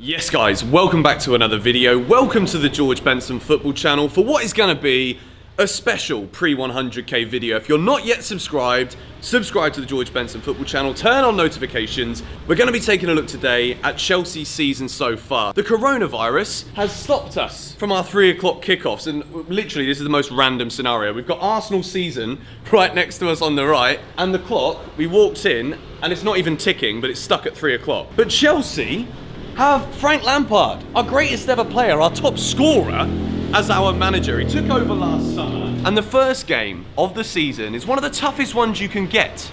Yes guys, welcome back to another video. Welcome to the George Benson football channel for what is going to be a special pre-100k video. If you're not yet subscribed, subscribe to the George Benson football channel, turn on notifications. We're going to be taking a look today at Chelsea's season so far. The coronavirus has stopped us from our 3 o'clock kickoffs, and literally this is the most random scenario. We've got Arsenal's season right next to us on the right, and the clock, we walked in and it's not even ticking, but it's stuck at 3 o'clock. But Chelsea have Frank Lampard, our greatest ever player, our top scorer, as our manager. He took over last summer, and the first game of the season is one of the toughest ones you can get.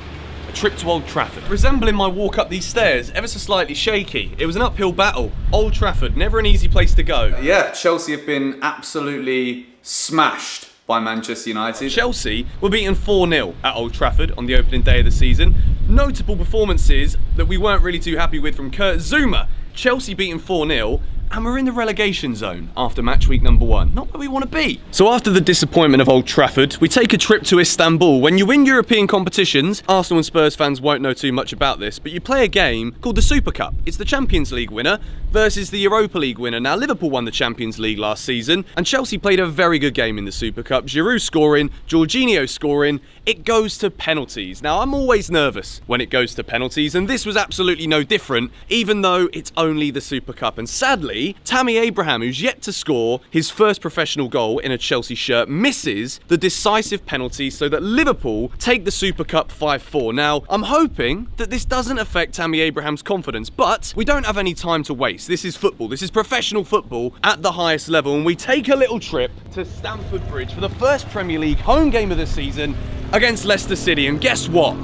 A trip to Old Trafford. Resembling my walk up these stairs, ever so slightly shaky. It was an uphill battle. Old Trafford, never an easy place to go. Yeah, Chelsea have been absolutely smashed by Manchester United. Chelsea were beaten 4-0 at Old Trafford on the opening day of the season. Notable performances that we weren't really too happy with from Kurt Zouma. Chelsea beaten 4-0, and we're in the relegation zone after match week number 1. Not where we want to be. So after the disappointment of Old Trafford, we take a trip to Istanbul. When you win European competitions, Arsenal and Spurs fans won't know too much about this, but you play a game called the Super Cup. It's the Champions League winner versus the Europa League winner. Now, Liverpool won the Champions League last season, and Chelsea played a very good game in the Super Cup. Giroud scoring, Jorginho scoring. It goes to penalties. Now, I'm always nervous when it goes to penalties, and this was absolutely no different, even though it's only the Super Cup. And sadly, Tammy Abraham, who's yet to score his first professional goal in a Chelsea shirt, misses the decisive penalty so that Liverpool take the Super Cup 5-4. Now, I'm hoping that this doesn't affect Tammy Abraham's confidence, but we don't have any time to waste. This is football. This is professional football at the highest level, and we take a little trip to Stamford Bridge for the first Premier League home game of the season against Leicester City. And guess what?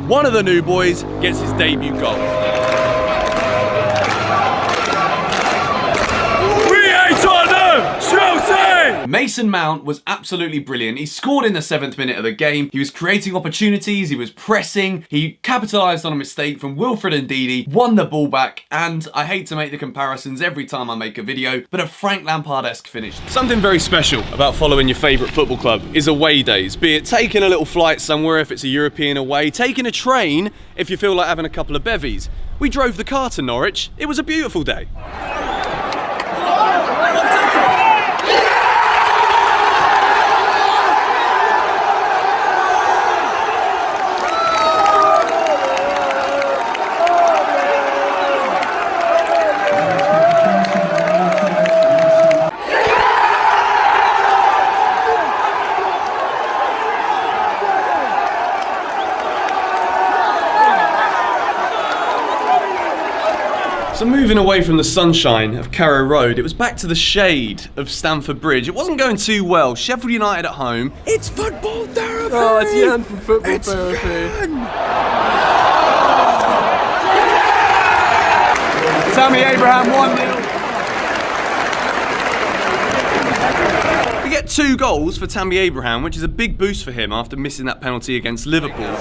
One of the new boys gets his debut goal. Mason Mount was absolutely brilliant. He scored in the 7th minute of the game. He was creating opportunities, he was pressing, he capitalised on a mistake from Wilfred Ndidi, won the ball back, and I hate to make the comparisons every time I make a video, but a Frank Lampard-esque finish. Something very special about following your favourite football club is away days, be it taking a little flight somewhere if it's a European away, taking a train if you feel like having a couple of bevies. We drove the car to Norwich. It was a beautiful day. So moving away from the sunshine of Carrow Road, it was back to the shade of Stamford Bridge. It wasn't going too well. Sheffield United at home. It's football therapy! Oh, it's Jan from football it's therapy. Jan. Tammy Abraham 1-0. We get 2 goals for Tammy Abraham, which is a big boost for him after missing that penalty against Liverpool.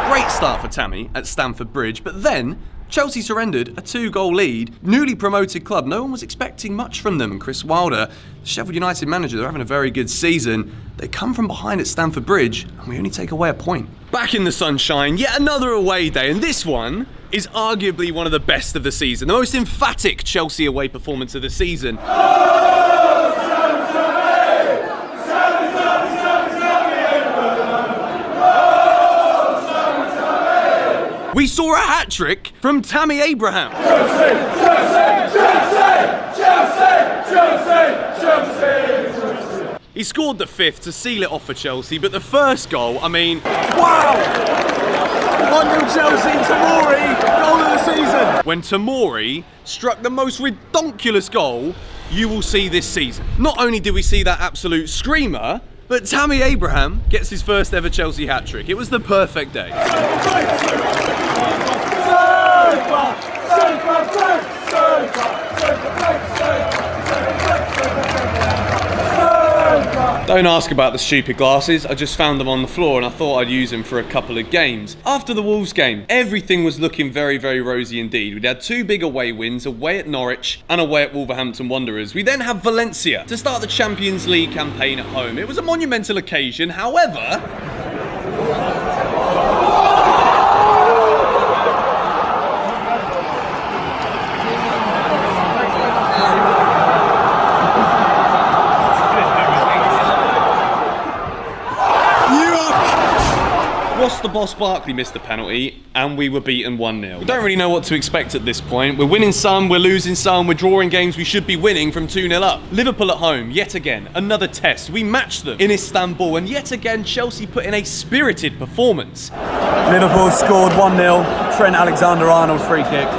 Great start for Tammy at Stamford Bridge, but then Chelsea surrendered a 2-goal lead. Newly promoted club, no one was expecting much from them, and Chris Wilder, the Sheffield United manager, they're having a very good season. They come from behind at Stamford Bridge, and we only take away a point. Back in the sunshine, yet another away day, and this one is arguably one of the best of the season. The most emphatic Chelsea away performance of the season. We saw a hat-trick from Tammy Abraham. Chelsea, Chelsea, Chelsea, Chelsea, Chelsea. He scored the 5th to seal it off for Chelsea, but the first goal, I mean, wow! 1-0 Chelsea, Tomori, goal of the season. When Tomori struck the most redonkulous goal you will see this season. Not only did we see that absolute screamer, but Tammy Abraham gets his first ever Chelsea hat-trick. It was the perfect day. Don't ask about the stupid glasses, I just found them on the floor and I thought I'd use them for a couple of games. After the Wolves game, everything was looking very, very rosy indeed. We'd had 2 big away wins, away at Norwich and away at Wolverhampton Wanderers. We then have Valencia to start the Champions League campaign at home. It was a monumental occasion, however... Ross Barkley missed the penalty and we were beaten 1-0. We don't really know what to expect at this point. We're winning some, we're losing some, we're drawing games we should be winning from 2-0 up. Liverpool at home, yet again, another test. We matched them in Istanbul and yet again Chelsea put in a spirited performance. Liverpool scored 1-0. Trent Alexander-Arnold free kick.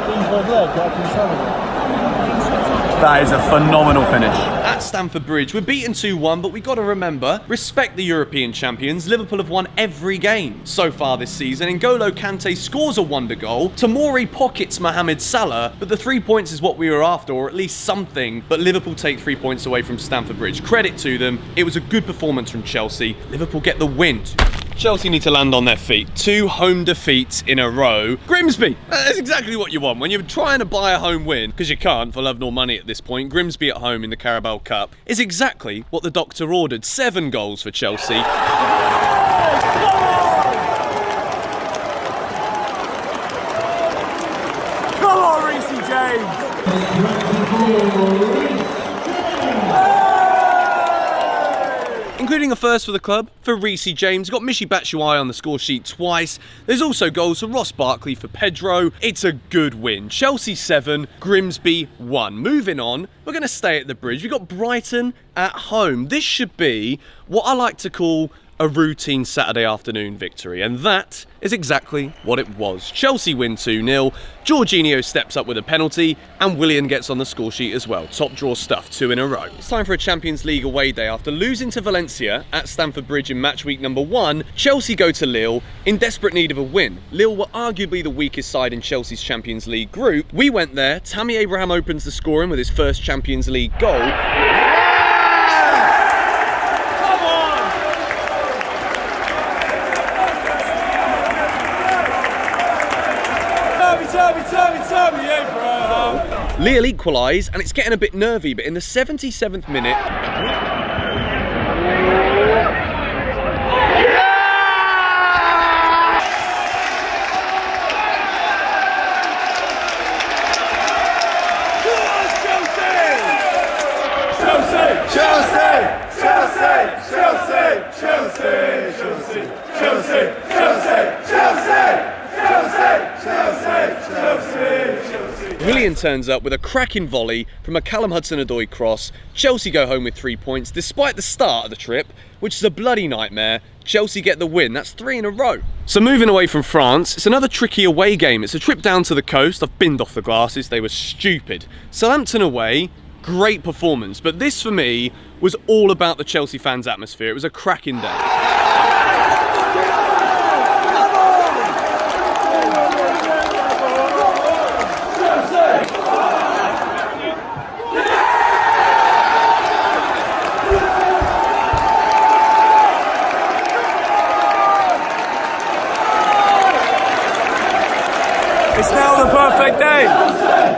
That is a phenomenal finish. At Stamford Bridge, we're beaten 2-1, but we got to remember, respect the European champions. Liverpool have won every game so far this season. N'Golo Kante scores a wonder goal. Tomori pockets Mohamed Salah, but the 3 points is what we were after, or at least something. But Liverpool take 3 points away from Stamford Bridge. Credit to them. It was a good performance from Chelsea. Liverpool get the win. Chelsea need to land on their feet. 2 home defeats in a row. Grimsby, that's exactly what you want. When you're trying to buy a home win, because you can't for love nor money at this point, Grimsby at home in the Carabao Cup is exactly what the doctor ordered. 7 goals for Chelsea. Come on, Reece James! Including a first for the club, for Reece James. Got Michy Batshuayi on the score sheet twice. There's also goals for Ross Barkley, for Pedro. It's a good win. Chelsea 7, Grimsby 1. Moving on, we're going to stay at the Bridge. We've got Brighton at home. This should be what I like to call a routine Saturday afternoon victory, and that is exactly what it was. Chelsea win 2-0, Jorginho steps up with a penalty, and Willian gets on the score sheet as well. Top draw stuff, 2 in a row. It's time for a Champions League away day. After losing to Valencia at Stamford Bridge in match week number 1, Chelsea go to Lille in desperate need of a win. Lille were arguably the weakest side in Chelsea's Champions League group. We went there, Tammy Abraham opens the scoring with his first Champions League goal. Lille equalise, and it's getting a bit nervy, but in the 77th minute... Willian turns up with a cracking volley from a hudson-odoi cross. Chelsea go home with 3 points, despite the start of the trip, which is a bloody nightmare. Chelsea get the win. That's 3 in a row. So moving away from France, it's another tricky away game. It's a trip down to the coast. I've binned off the glasses. They were stupid. Southampton away, great performance. But this, for me, was all about the Chelsea fans' atmosphere. It was a cracking day. It's now the perfect day.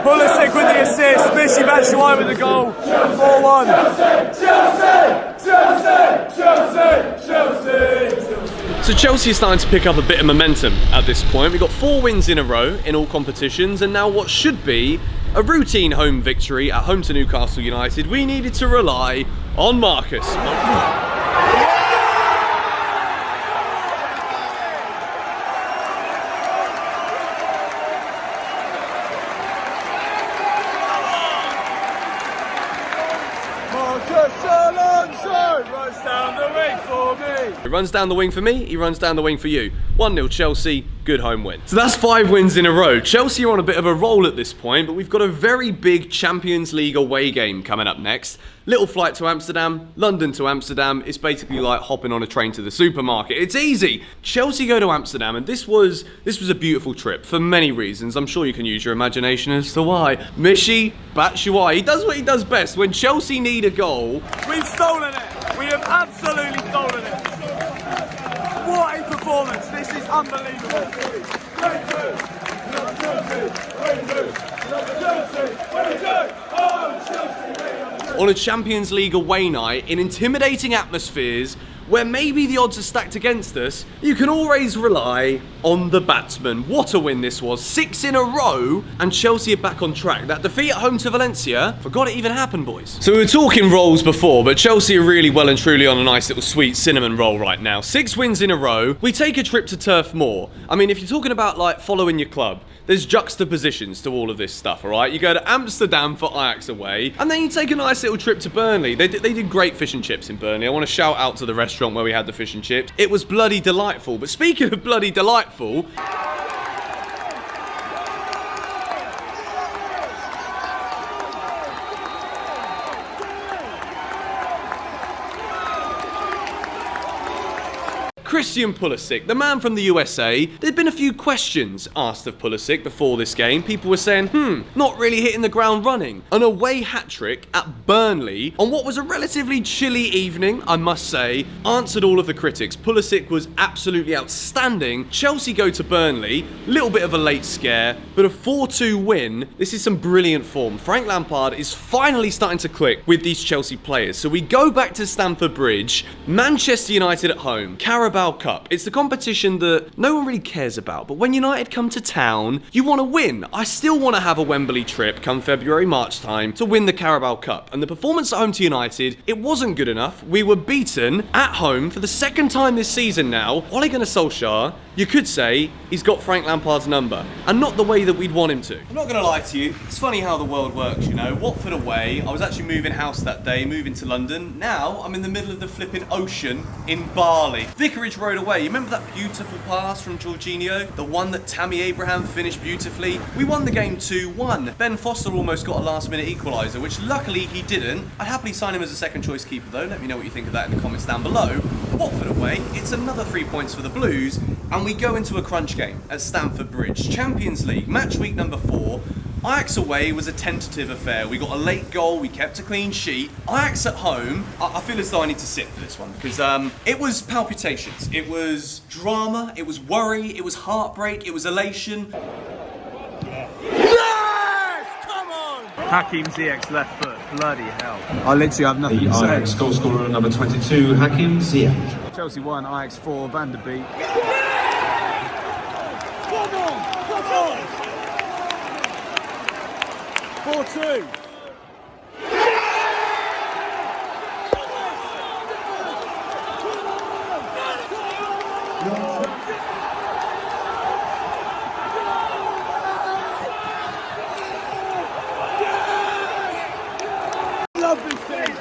Pulisic with the assist, Michy Batshuayi with the goal. 4-1. So Chelsea is starting to pick up a bit of momentum at this point. We've got 4 wins in a row in all competitions, and now what should be a routine home victory at home to Newcastle United. We needed to rely on Marcus. He runs down the wing for me, he runs down the wing for you. 1-0 Chelsea, good home win. So that's 5 wins in a row. Chelsea are on a bit of a roll at this point, but we've got a very big Champions League away game coming up next. Little flight to Amsterdam, London to Amsterdam. It's basically like hopping on a train to the supermarket. It's easy. Chelsea go to Amsterdam, and this was a beautiful trip for many reasons. I'm sure you can use your imagination as to why. Michy Batshuayi, he does what he does best. When Chelsea need a goal, we've stolen it. We have absolutely stolen it. What a performance. This is unbelievable. on a Champions League away night in intimidating atmospheres, where maybe the odds are stacked against us, you can always rely on the batsman. What a win this was. 6 in a row, and Chelsea are back on track. That defeat at home to Valencia, forgot it even happened, boys. So we were talking rolls before, but Chelsea are really well and truly on a nice little sweet cinnamon roll right now. 6 wins in a row. We take a trip to Turf Moor. I mean, if you're talking about like following your club, there's juxtapositions to all of this stuff, all right? You go to Amsterdam for Ajax away, and then you take a nice little trip to Burnley. They did great fish and chips in Burnley. I want to shout out to the restaurant where we had the fish and chips. It was bloody delightful. But speaking of bloody delightful, Christian Pulisic, the man from the USA. There'd been a few questions asked of Pulisic before this game. People were saying, not really hitting the ground running. An away hat-trick at Burnley on what was a relatively chilly evening, I must say, answered all of the critics. Pulisic was absolutely outstanding. Chelsea go to Burnley, little bit of a late scare, but a 4-2 win. This is some brilliant form. Frank Lampard is finally starting to click with these Chelsea players. So we go back to Stamford Bridge, Manchester United at home, Carabao Cup. It's the competition that no one really cares about, but when United come to town, you want to win. I still want to have a Wembley trip come February, March time to win the Carabao Cup. And the performance at home to United, it wasn't good enough. We were beaten at home for the second time this season now. Ole Gunnar Solskjaer, you could say he's got Frank Lampard's number, and not the way that we'd want him to. I'm not going to lie to you, it's funny how the world works, you know. Watford away, I was actually moving house that day, moving to London. Now I'm in the middle of the flipping ocean in Bali. Vicarage Road away, you remember that beautiful pass from Jorginho? The one that Tammy Abraham finished beautifully? We won the game 2-1. Ben Foster almost got a last minute equaliser, which luckily he didn't. I'd happily sign him as a second choice keeper though. Let me know what you think of that in the comments down below. Watford away, it's another 3 points for the Blues, and we go into a crunch game at Stamford Bridge. Champions League, match week number 4. Ajax away was a tentative affair. We got a late goal, we kept a clean sheet. Ajax at home, I feel as though I need to sit for this one because it was palpitations, it was drama, it was worry, it was heartbreak, it was elation. Yes! Come on! Hakim Ziyech's left foot, bloody hell. I literally have nothing to say. Ajax goal scorer number 22, Hakim Ziyech. Chelsea 1, Ajax 4, Van der Beek. Come on! 4-2. Lovely save.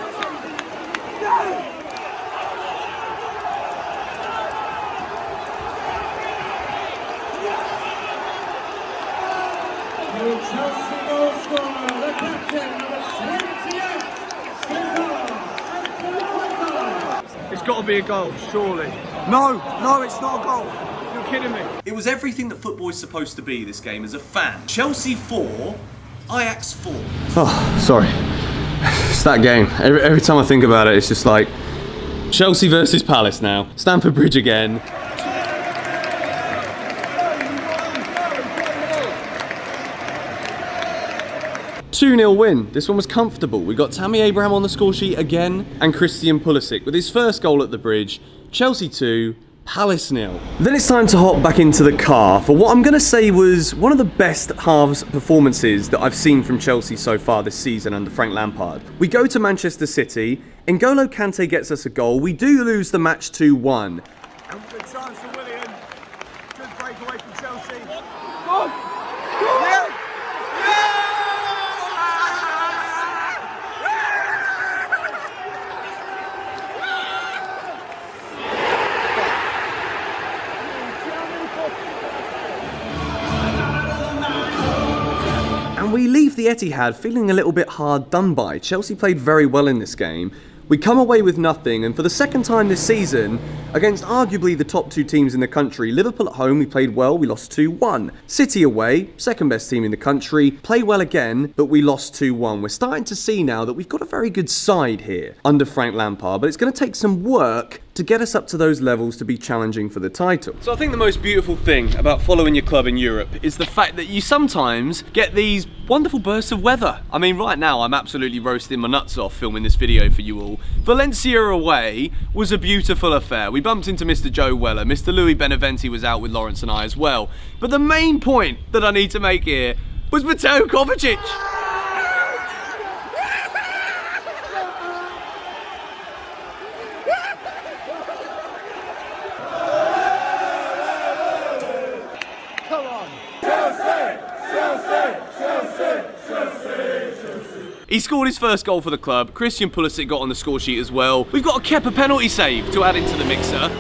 Chelsea goal scorer, the captain, number 28, It's got to be a goal, surely. No, it's not a goal. You're kidding me. It was everything that football is supposed to be this game as a fan. Chelsea 4, Ajax 4. Oh, sorry. It's that game. Every time I think about it, it's just like Chelsea versus Palace now. Stamford Bridge again. "2-0 win. This one was comfortable. We got Tammy Abraham on the score sheet again, and Christian Pulisic with his first goal at the Bridge. Chelsea 2, Palace 0. Then it's time to hop back into the car for what I'm going to say was one of the best halves performances that I've seen from Chelsea so far this season under Frank Lampard. We go to Manchester City, N'Golo Kante gets us a goal. We do lose the match 2-1. Good chance for Willian. Good breakaway from Chelsea. And we leave the Etihad feeling a little bit hard done by. Chelsea played very well in this game. We come away with nothing, and for the second time this season, against arguably the top 2 teams in the country, Liverpool at home, we played well, we lost 2-1. City away, second best team in the country, play well again, but we lost 2-1. We're starting to see now that we've got a very good side here under Frank Lampard, but it's going to take some work to get us up to those levels to be challenging for the title. So I think the most beautiful thing about following your club in Europe is the fact that you sometimes get these wonderful bursts of weather. I mean, right now I'm absolutely roasting my nuts off filming this video for you all. Valencia away was a beautiful affair. We bumped into Mr. Joe Weller. Mr. Louis Beneventi was out with Lawrence and I as well. But the main point that I need to make here was Mateo Kovacic. He scored his first goal for the club. Christian Pulisic got on the score sheet as well. We've got a Kepa penalty save to add into the mixer.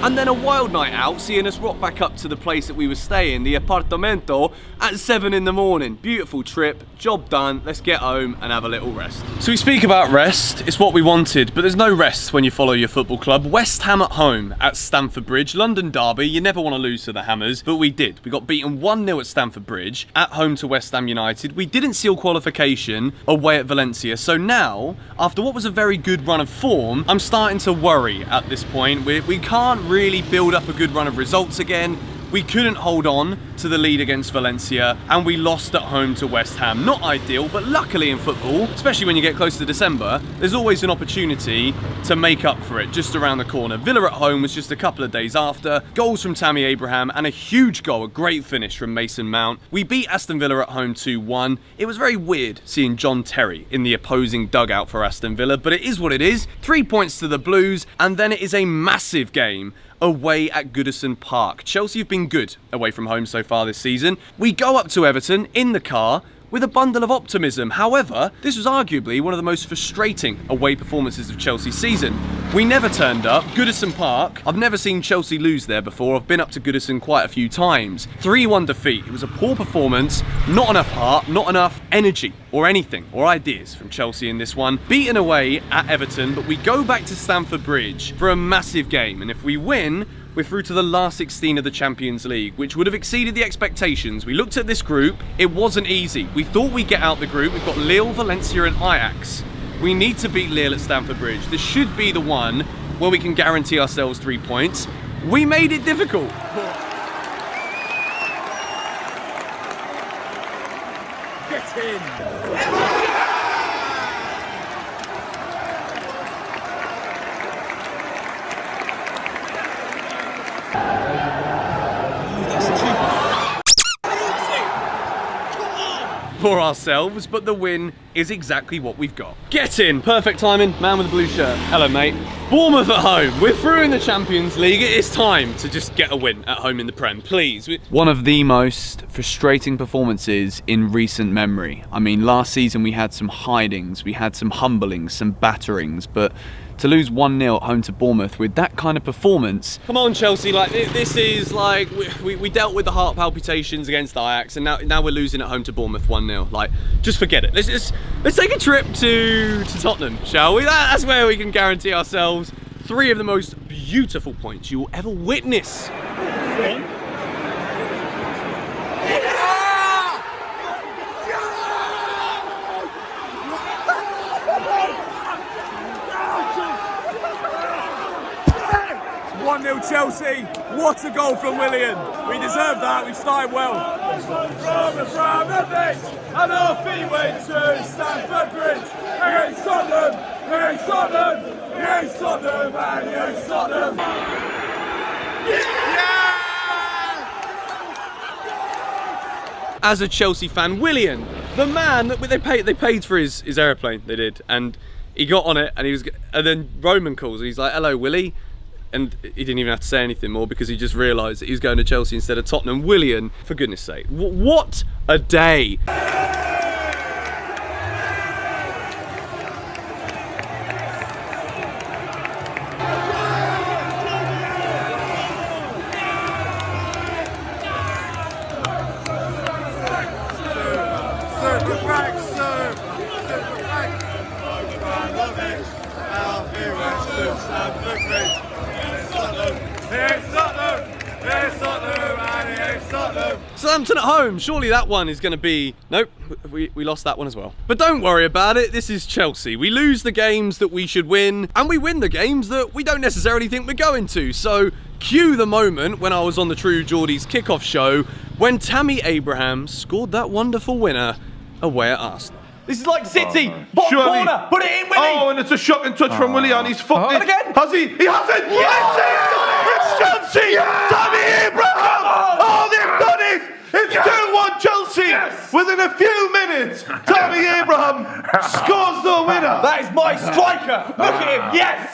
And then a wild night out, seeing us rock back up to the place that we were staying, the apartamento, at 7 in the morning. Beautiful trip, job done, let's get home and have a little rest. So we speak about rest, it's what we wanted, but there's no rest when you follow your football club. West Ham at home at Stamford Bridge, London derby, you never want to lose to the Hammers, but we did. We got beaten 1-0 at Stamford Bridge, at home to West Ham United. We didn't seal qualification away at Valencia, so now, after what was a very good run of form, I'm starting to worry at this point. We can't really build up a good run of results again. We couldn't hold on to the lead against Valencia and we lost at home to West Ham. Not ideal, but luckily in football, especially when you get close to December, there's always an opportunity to make up for it just around the corner. Villa at home was just a couple of days after. Goals from Tammy Abraham and a huge goal, a great finish from Mason Mount. We beat Aston Villa at home 2-1. It was very weird seeing John Terry in the opposing dugout for Aston Villa, but it is what it is. 3 points to the Blues, and then it is a massive game away at Goodison Park. Chelsea have been good away from home so far this season. We go up to Everton in the car with a bundle of optimism. However, this was arguably one of the most frustrating away performances of Chelsea's season. We never turned up. Goodison Park, I've never seen Chelsea lose there before. I've been up to Goodison quite a few times. 3-1 defeat. It was a poor performance, not enough heart, not enough energy or anything, or ideas from Chelsea in this one. Beaten away at Everton, but we go back to Stamford Bridge for a massive game, and if we win, we're through to the last 16 of the Champions League, which would have exceeded the expectations. We looked at this group, it wasn't easy. We thought we'd get out the group. We've got Lille, Valencia and Ajax. We need to beat Lille at Stamford Bridge. This should be the one where we can guarantee ourselves 3 points. We made it difficult. Get in! For ourselves, but the win is exactly what we've got. Get in! Perfect timing, man with the blue shirt. Hello, mate. Bournemouth at home. We're through in the Champions League. It is time to just get a win at home in the Prem, please. One of the most frustrating performances in recent memory. I mean, last season we had some hidings, we had some humblings, some batterings, but to lose 1-0 at home to Bournemouth with that kind of performance. Come on, Chelsea, like this is like we dealt with the heart palpitations against Ajax, and now we're losing at home to Bournemouth 1-0. Like, just forget it. Let's take a trip to Tottenham, shall we? That's where we can guarantee ourselves 3 of the most beautiful points you will ever witness. Chelsea, what a goal from Willian. We deserve that, we started well. From the pitch, and our feet went to Stamford Bridge. Against Tottenham, against Tottenham, against Tottenham, and against Tottenham. As a Chelsea fan, Willian, the man that they paid for his aeroplane, they did, and he got on it, and then Roman calls and he's like, "Hello, Willie." And he didn't even have to say anything more because he just realised that he was going to Chelsea instead of Tottenham. Willian, for goodness sake, what a day! Southampton at home, surely that one is going to be... Nope, we lost that one as well. But don't worry about it, this is Chelsea. We lose the games that we should win, and we win the games that we don't necessarily think we're going to. So cue the moment when I was on the True Geordies kickoff show when Tammy Abraham scored that wonderful winner away at Arsenal. This is like City. Bottom corner. Put it in, Willie. Oh, and it's a shocking touch from Willie, and he's fucked it. Again. Has he? He hasn't. Yes, it's Chelsea. Tammy Abraham. Oh, they've done it. It's 2-1 Chelsea. Within a few minutes, Tammy Abraham scores the winner. That is my striker. Look at him. Yes.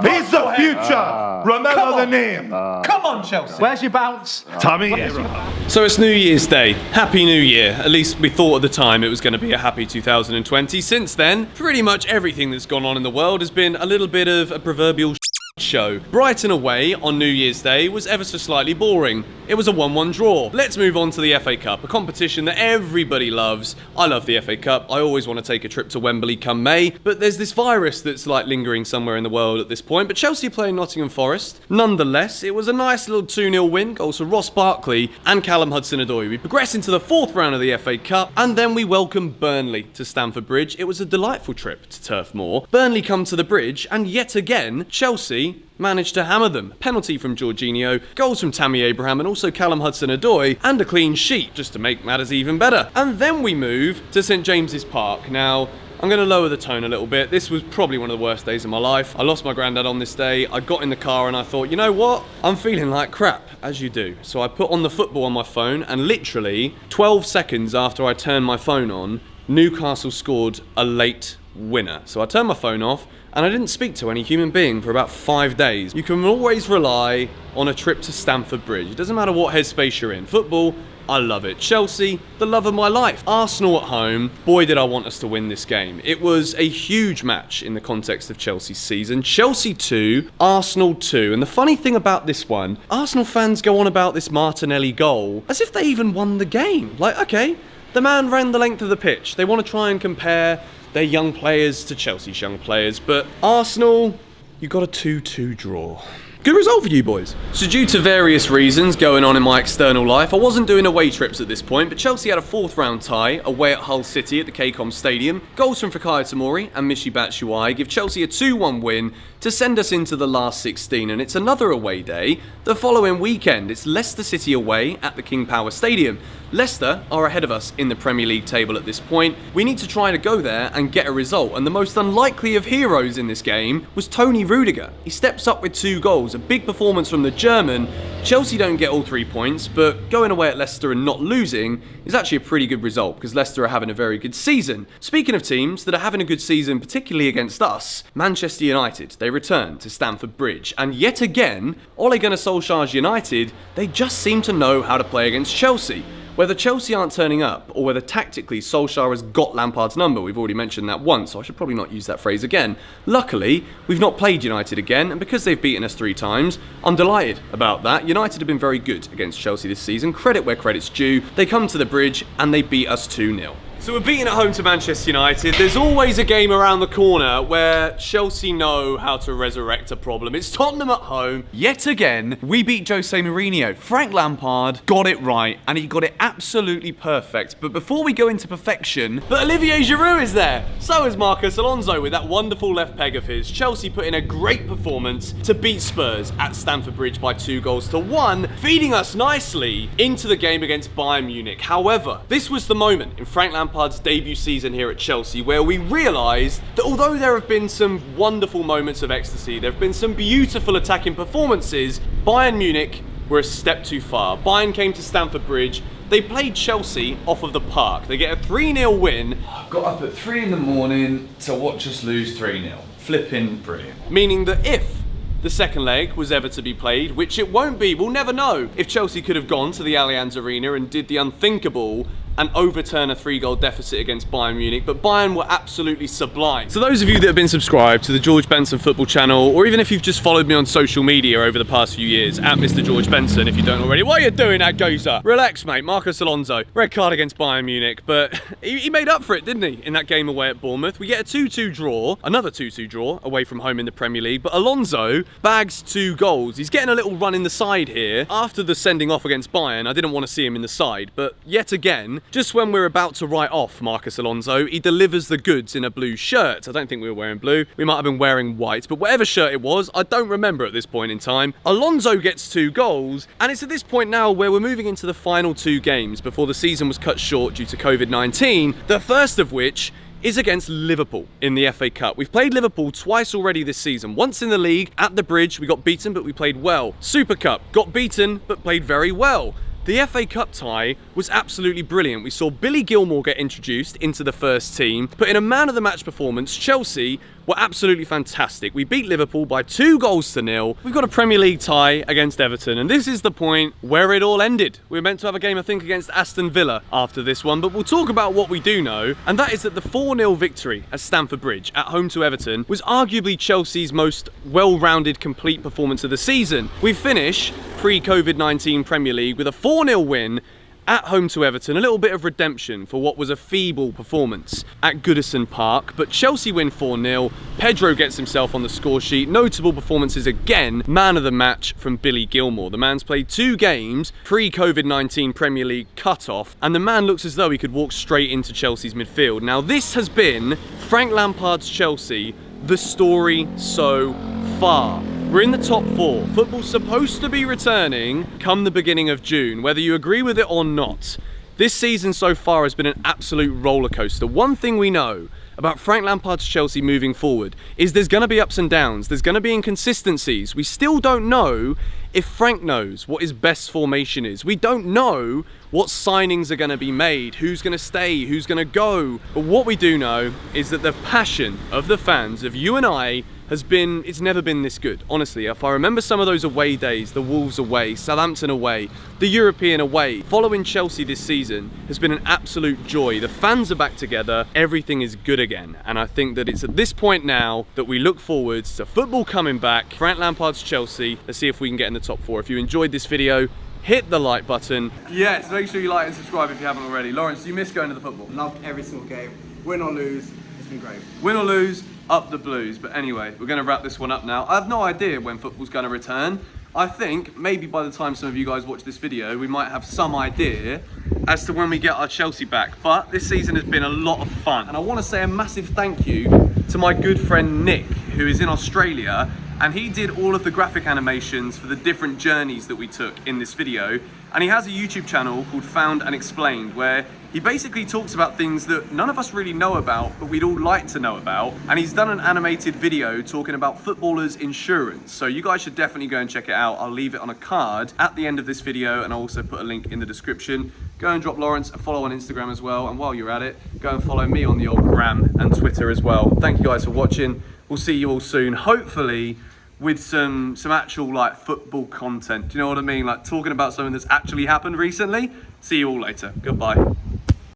He's the future. Remember the name. Come on, Chelsea. Where's your bounce? Tammy Abraham. So it's New Year's Day. Happy New Year. At least we thought at the time it was going to be a happy 2020. Since then, pretty much everything that's gone on in the world has been a little bit of a proverbial show. Brighton away on New Year's Day was ever so slightly boring. It was a 1-1 draw. Let's move on to the FA Cup, a competition that everybody loves. I love the FA Cup. I always want to take a trip to Wembley come May, but there's this virus that's like lingering somewhere in the world at this point. But Chelsea playing Nottingham Forest. Nonetheless, it was a nice little 2-0 win, goals for Ross Barkley and Callum Hudson-Odoi. We progress into the 4th round of the FA Cup, and then we welcome Burnley to Stamford Bridge. It was a delightful trip to Turf Moor. Burnley come to the bridge, and yet again, Chelsea managed to hammer them. Penalty from Jorginho, goals from Tammy Abraham and also Callum Hudson-Odoi, and a clean sheet just to make matters even better. And then we move to St James's Park. Now, I'm going to lower the tone a little bit. This was probably one of the worst days of my life. I lost my granddad on this day. I got in the car and I thought, you know what? I'm feeling like crap, as you do. So I put on the football on my phone, and literally 12 seconds after I turned my phone on, Newcastle scored a late winner. So I turned my phone off, and I didn't speak to any human being for about 5 days. You can always rely on a trip to Stamford Bridge. It doesn't matter what headspace you're in. Football, I love it. Chelsea, the love of my life. Arsenal at home, boy did I want us to win this game. It was a huge match in the context of Chelsea's season. Chelsea 2, Arsenal 2. And the funny thing about this one, Arsenal fans go on about this Martinelli goal as if they even won the game. Like, okay, the man ran the length of the pitch. They want to try and compare their young players to Chelsea's young players, but Arsenal, you got a 2-2 draw. Good result for you boys. So due to various reasons going on in my external life, I wasn't doing away trips at this point, but Chelsea had a 4th round tie away at Hull City at the KCOM Stadium. Goals from Fikayo Tomori and Michy Batshuayi give Chelsea a 2-1 win to send us into the last 16, and it's another away day the following weekend. It's Leicester City away at the King Power Stadium. Leicester are ahead of us in the Premier League table at this point. We need to try to go there and get a result, and the most unlikely of heroes in this game was Tony Rudiger. He steps up with 2 goals, a big performance from the German. Chelsea don't get all 3 points, but going away at Leicester and not losing is actually a pretty good result because Leicester are having a very good season. Speaking of teams that are having a good season, particularly against us, Manchester United, they return to Stamford Bridge, and yet again, Ole Gunnar Solskjaer's United, they just seem to know how to play against Chelsea. Whether Chelsea aren't turning up, or whether tactically Solskjaer has got Lampard's number, we've already mentioned that once, so I should probably not use that phrase again. Luckily, we've not played United again, and because they've beaten us 3 times, I'm delighted about that. United have been very good against Chelsea this season, credit where credit's due. They come to the bridge, and they beat us 2-0. So we're beating at home to Manchester United. There's always a game around the corner where Chelsea know how to resurrect a problem. It's Tottenham at home. Yet again, we beat Jose Mourinho. Frank Lampard got it right, and he got it absolutely perfect. But before we go into perfection, but Olivier Giroud is there. So is Marcos Alonso with that wonderful left peg of his. Chelsea put in a great performance to beat Spurs at Stamford Bridge by 2-1, feeding us nicely into the game against Bayern Munich. However, this was the moment in Frank Lampard's debut season here at Chelsea where we realised that although there have been some wonderful moments of ecstasy, there have been some beautiful attacking performances, Bayern Munich were a step too far. Bayern came to Stamford Bridge, they played Chelsea off of the park. They get a 3-0 win. Got up at 3 in the morning to watch us lose 3-0. Flipping brilliant. Meaning that if the second leg was ever to be played, which it won't be, we'll never know, if Chelsea could have gone to the Allianz Arena and did the unthinkable and overturn a 3-goal deficit against Bayern Munich, but Bayern were absolutely sublime. So those of you that have been subscribed to the George Benson football channel, or even if you've just followed me on social media over the past few years, at Mr. George Benson, if you don't already, what are you doing at Gozer? Relax, mate. Marcos Alonso, red card against Bayern Munich, but he made up for it, didn't he, in that game away at Bournemouth? We get a 2-2 draw, another 2-2 draw, away from home in the Premier League, but Alonso bags 2 goals. He's getting a little run in the side here. After the sending off against Bayern, I didn't want to see him in the side, but yet again, Just when we're about to write off Marcus Alonso, he delivers the goods in a blue shirt. I don't think we were wearing blue. We might have been wearing white, but whatever shirt it was, I don't remember at this point in time. Alonso gets 2 goals, and it's at this point now where we're moving into the final 2 games before the season was cut short due to COVID-19, the first of which is against Liverpool in the FA Cup. We've played Liverpool twice already this season. Once in the league, at the Bridge, we got beaten, but we played well. Super Cup, got beaten, but played very well. The FA Cup tie was absolutely brilliant. We saw Billy Gilmour get introduced into the first team, but in a man-of-the-match performance, Chelsea were absolutely fantastic. We beat Liverpool by 2-0. We've got a Premier League tie against Everton, and this is the point where it all ended. We were meant to have a game, I think, against Aston Villa after this one, but we'll talk about what we do know, and that is that the 4-0 victory at Stamford Bridge at home to Everton was arguably Chelsea's most well-rounded, complete performance of the season. We finish pre-COVID-19 Premier League with a 4-0 win at home to Everton, a little bit of redemption for what was a feeble performance at Goodison Park, but Chelsea win 4-0, Pedro gets himself on the score sheet, notable performances again, man of the match from Billy Gilmour. The man's played 2 games pre-COVID-19 Premier League cut-off, and the man looks as though he could walk straight into Chelsea's midfield. Now this has been Frank Lampard's Chelsea, the story so far. We're in the top 4. Football's supposed to be returning come the beginning of June, whether you agree with it or not. This season so far has been an absolute roller coaster. One thing we know about Frank Lampard's Chelsea moving forward is there's going to be ups and downs, there's going to be inconsistencies. We still don't know if Frank knows what his best formation is. We don't know what signings are going to be made, who's going to stay, who's going to go. But what we do know is that the passion of the fans, of you and I, it's never been this good. Honestly, if I remember some of those away days, the Wolves away, Southampton away, the European away, following Chelsea this season has been an absolute joy. The fans are back together, everything is good again. And I think that it's at this point now that we look forwards to football coming back, Frank Lampard's Chelsea. Let's see if we can get in the top 4. If you enjoyed this video, hit the like button. Yes, make sure you like and subscribe if you haven't already. Lawrence, you miss going to the football? Loved every single game. Win or lose, it's been great. Win or lose, up the Blues. But anyway, we're going to wrap this one up now. I have no idea when football's going to return. I think maybe by the time some of you guys watch this video, we might have some idea as to when we get our Chelsea back. But this season has been a lot of fun. And I want to say a massive thank you to my good friend Nick, who is in Australia, and he did all of the graphic animations for the different journeys that we took in this video. And he has a YouTube channel called Found and Explained, where he basically talks about things that none of us really know about, but we'd all like to know about. And he's done an animated video talking about footballers' insurance. So you guys should definitely go and check it out. I'll leave it on a card at the end of this video, and I'll also put a link in the description. Go and drop Lawrence a follow on Instagram as well. And while you're at it, go and follow me on the old gram and Twitter as well. Thank you guys for watching. We'll see you all soon, hopefully with some actual like football content. Do you know what I mean? Like talking about something that's actually happened recently. See you all later. Goodbye.